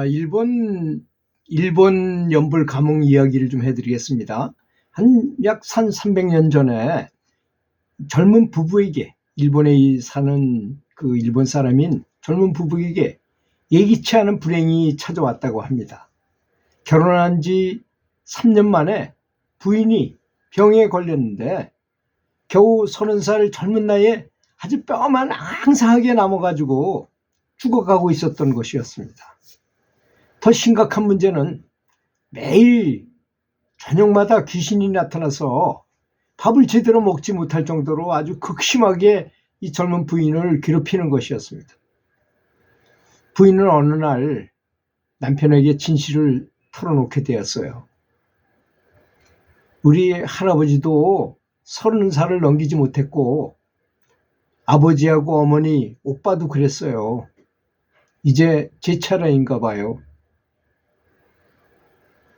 일본 연불 감흥 이야기를 좀 해드리겠습니다. 약 300년 전에 젊은 부부에게, 일본에 사는 그 일본 사람인 젊은 부부에게 예기치 않은 불행이 찾아왔다고 합니다. 결혼한 지 3년 만에 부인이 병에 걸렸는데 겨우 30살 젊은 나이에 아주 뼈만 앙상하게 남아가지고 죽어가고 있었던 것이었습니다. 더 심각한 문제는 매일 저녁마다 귀신이 나타나서 밥을 제대로 먹지 못할 정도로 아주 극심하게 이 젊은 부인을 괴롭히는 것이었습니다. 부인은 어느 날 남편에게 진실을 털어놓게 되었어요. 우리 할아버지도 30살을 넘기지 못했고 아버지하고 어머니, 오빠도 그랬어요. 이제 제 차례인가 봐요.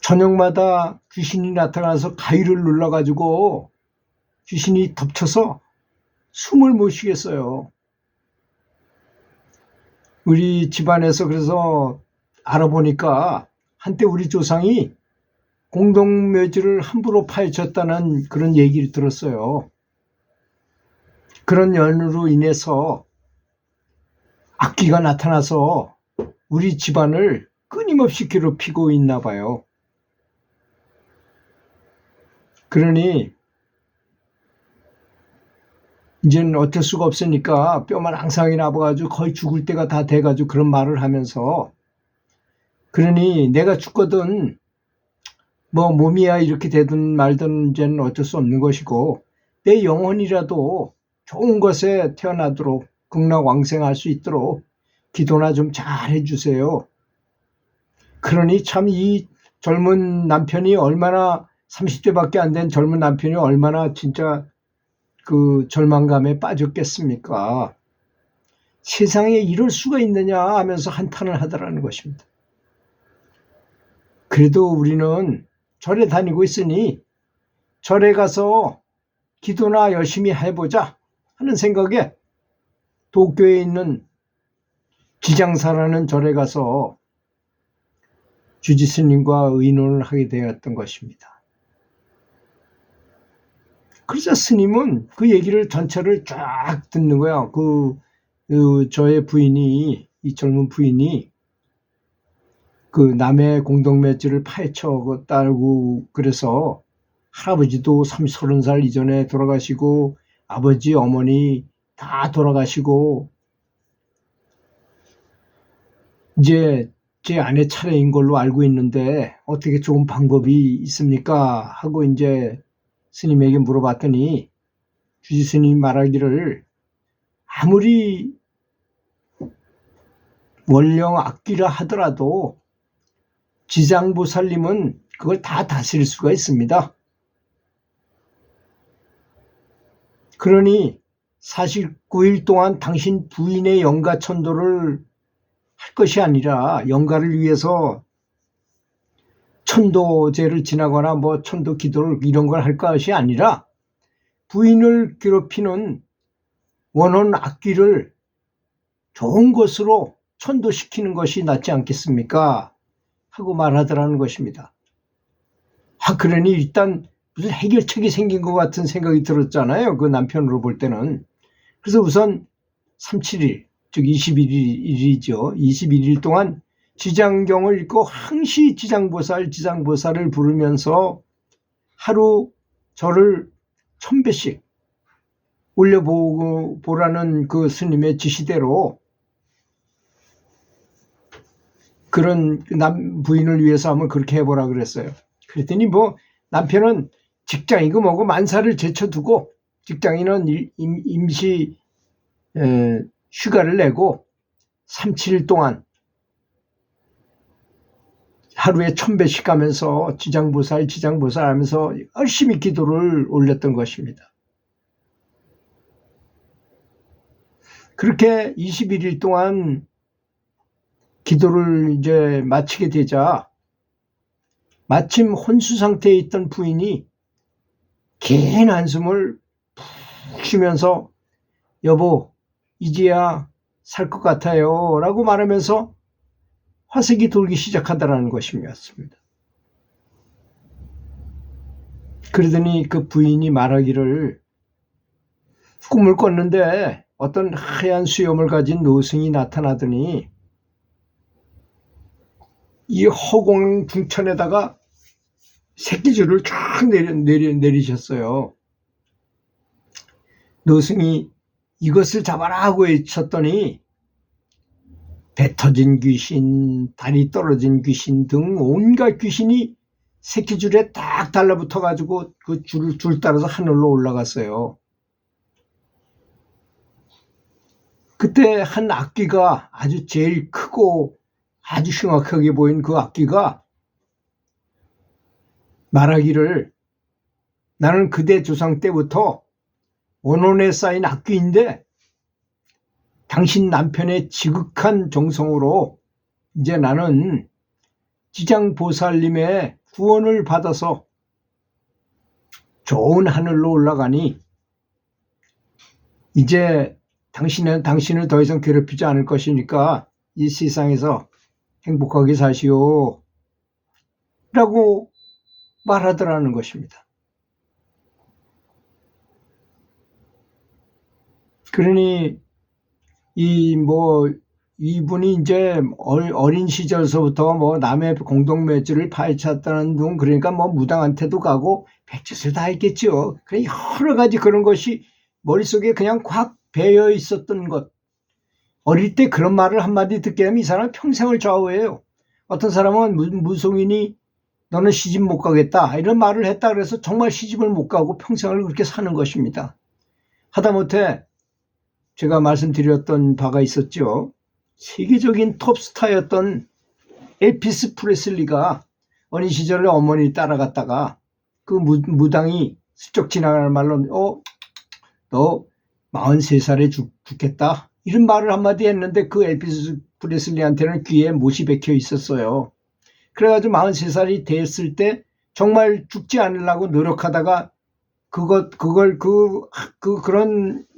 저녁마다 귀신이 나타나서 가위를 눌러가지고 귀신이 덮쳐서 숨을 못 쉬겠어요. 우리 집안에서 그래서 알아보니까 한때 우리 조상이 공동묘지를 함부로 파헤쳤다는 그런 얘기를 들었어요. 그런 연유로 인해서 악귀가 나타나서 우리 집안을 끊임없이 괴롭히고 있나 봐요. 그러니 이제는 어쩔 수가 없으니까 뼈만 앙상하게 나와가지고 거의 죽을 때가 다 돼가지고 그런 말을 하면서, 그러니 내가 죽거든 뭐 몸이야 이렇게 되든 말든 이제는 어쩔 수 없는 것이고 내 영혼이라도 좋은 것에 태어나도록 극락왕생할 수 있도록 기도나 좀 잘 해주세요. 그러니 참 이 젊은 남편이 얼마나 30대밖에 안 된 젊은 남편이 얼마나 진짜 그 절망감에 빠졌겠습니까? 세상에 이럴 수가 있느냐 하면서 한탄을 하더라는 것입니다. 그래도 우리는 절에 다니고 있으니 절에 가서 기도나 열심히 해보자 하는 생각에 도쿄에 있는 지장사라는 절에 가서 주지스님과 의논을 하게 되었던 것입니다. 그래서 스님은 그 얘기를 전체를 쫙 듣는 거야. 저의 부인이, 이 젊은 부인이 그 남의 공동묘지를 파헤쳤다고 그래서 할아버지도 30살 이전에 돌아가시고 아버지, 어머니 다 돌아가시고 이제 제 아내 차례인 걸로 알고 있는데 어떻게 좋은 방법이 있습니까? 하고 이제 스님에게 물어봤더니 주지 스님이 말하기를 아무리 원령 악기라 하더라도 지장보살님은 그걸 다 다스릴 수가 있습니다. 그러니 49일 동안 당신 부인의 영가천도를 할 것이 아니라 영가를 위해서 천도제를 지나거나 뭐 천도 기도를 이런 걸 할 것이 아니라 부인을 괴롭히는 원혼 악귀를 좋은 것으로 천도시키는 것이 낫지 않겠습니까? 하고 말하더라는 것입니다. 그러니 일단 무슨 해결책이 생긴 것 같은 생각이 들었잖아요. 그 남편으로 볼 때는. 그래서 우선 37일, 즉 21일이죠. 21일 동안 지장경을 읽고 항시 지장보살을 부르면서 하루 절을 1000배씩 올려보라는 그 스님의 지시대로 그런 부인을 위해서 한번 그렇게 해보라 그랬어요. 그랬더니 뭐 남편은 직장이고 뭐고 만사를 제쳐두고 직장인은 임시 휴가를 내고 37일 동안 하루에 1000배씩 가면서 지장보살 하면서 열심히 기도를 올렸던 것입니다. 그렇게 21일 동안 기도를 이제 마치게 되자 마침 혼수 상태에 있던 부인이 긴 한숨을 푹 쉬면서 여보 이제야 살 것 같아요 라고 말하면서 화색이 돌기 시작하더라는 것이었습니다. 그러더니 그 부인이 말하기를 꿈을 꿨는데 어떤 하얀 수염을 가진 노승이 나타나더니 이 허공 중천에다가 새끼줄을 쫙 내리셨어요. 노승이 이것을 잡아라 하고 외쳤더니 배 터진 귀신, 다리 떨어진 귀신 등 온갖 귀신이 새끼줄에 딱 달라붙어 가지고 그 줄 따라서 하늘로 올라갔어요. 그때 한 악귀가 아주 제일 크고 아주 흉악하게 보인 그 악귀가 말하기를 나는 그대 조상 때부터 원혼에 쌓인 악귀인데 당신 남편의 지극한 정성으로 이제 나는 지장보살님의 구원을 받아서 좋은 하늘로 올라가니 이제 당신을 더 이상 괴롭히지 않을 것이니까 이 세상에서 행복하게 사시오 라고 말하더라는 것입니다. 그러니 이분이 이제 어린 시절서부터 남의 공동묘지를 파헤쳤다는 둥, 그러니까 무당한테도 가고 백짓을 다 했겠죠. 그래 여러 가지 그런 것이 머릿속에 그냥 확 배어 있었던 것. 어릴 때 그런 말을 한마디 듣게 하면 이 사람은 평생을 좌우해요. 어떤 사람은 무속인이 너는 시집 못 가겠다 이런 말을 했다 그래서 정말 시집을 못 가고 평생을 그렇게 사는 것입니다. 하다못해 제가 말씀드렸던 바가 있었죠. 세계적인 톱스타였던 엘피스 프레슬리가 어린 시절에 어머니 따라갔다가 그 무당이 슬쩍 지나가는 말로 너 43살에 죽겠다 이런 말을 한마디 했는데 그 엘피스 프레슬리한테는 귀에 못이 박혀 있었어요. 그래가지고 43살이 됐을 때 정말 죽지 않으려고 노력하다가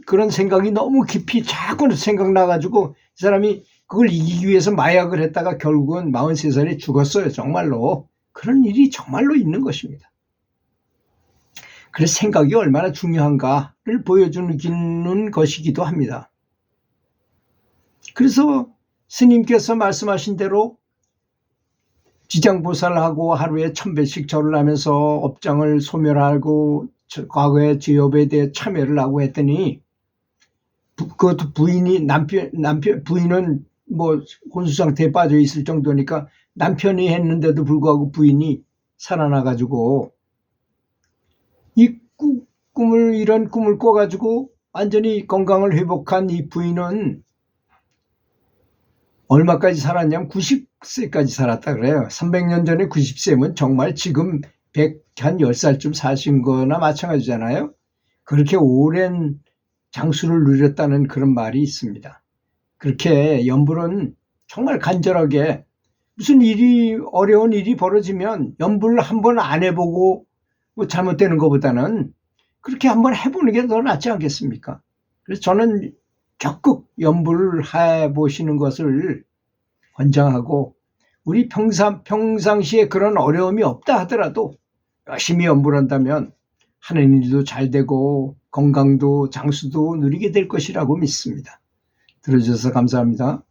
그런 생각이 너무 깊이 자꾸 생각나가지고 이 사람이 그걸 이기기 위해서 마약을 했다가 결국은 43살에 죽었어요. 정말로. 그런 일이 정말로 있는 것입니다. 그래서 생각이 얼마나 중요한가를 보여주는 것이기도 합니다. 그래서 스님께서 말씀하신 대로 지장보살하고 하루에 1000배씩 절을 하면서 업장을 소멸하고 과거의 죄업에 대해 참여를 하고 했더니 그것도 부인은 혼수 상태에 빠져 있을 정도니까 남편이 했는데도 불구하고 부인이 살아나가지고 이런 꿈을 꿔가지고 완전히 건강을 회복한 이 부인은 얼마까지 살았냐면 90세까지 살았다 그래요. 300년 전에 90세면 정말 지금 10살쯤 사신 거나 마찬가지잖아요. 그렇게 오랜 장수를 누렸다는 그런 말이 있습니다. 그렇게 연불은 정말 간절하게 무슨 어려운 일이 벌어지면 연불을 한번 안 해보고 잘못되는 것보다는 그렇게 한번 해보는 게 더 낫지 않겠습니까? 그래서 저는 적극 연불을 해보시는 것을 권장하고 우리 평상시에 그런 어려움이 없다 하더라도 열심히 연불한다면 하는 일도 잘 되고 건강도 장수도 누리게 될 것이라고 믿습니다. 들어주셔서 감사합니다.